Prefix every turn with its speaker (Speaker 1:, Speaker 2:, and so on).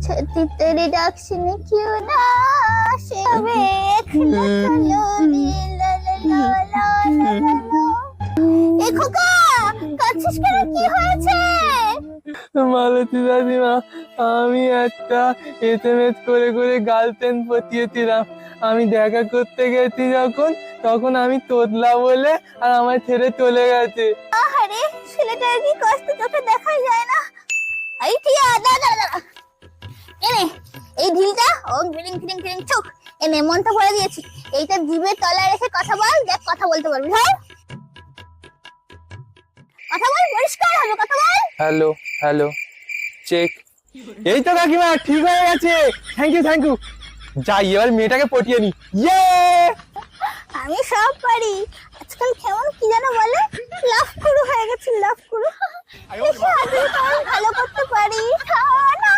Speaker 1: छाती तेरी डाक्सिनी क्यों ना शेवे खना चलो रे ला ला ला ला ला ला ला। এ খোকা, কাঁদছিস কেন? কি হয়েছে?
Speaker 2: মালতী দাদিমা, আমি একটা এসএমএস করে করে গার্লফ্রেন্ড পটিয়েছিলাম। আমি দেখা করতে গেছি যখন, তখন আমি তোতলা বলে আর আমায় ছেড়ে চলে গেছে।
Speaker 1: আরে ছেলেটার কি কষ্ট চোখে দেখা যায় না। এই টিয়া, দাদা দাদা এনে এই ঢিলটা ও গ্রিং গ্রিং গ্রিং চোখ এনে মনটা ভরে দিয়েছি। এইটা জিভের তলায় রেখে কথা বল, দেখ কথা বলতে পারবি। হ্যাঁ কথা বল, পরিষ্কার হবে কথা বল।
Speaker 2: Hello hello check. এই তো কাকিমা, ঠিক হয়ে গেছে। Thank you thank you. যাই এবার মেয়েটাকে পটিয়ে নি। ইয়ে
Speaker 1: আমি সব পারি। আজকাল কেমন কি যেন বলে, লাভ কুরু হয়ে গেছে, লাভ কুরু। দেখি আজকে কেমন ভালো করতে পারি। না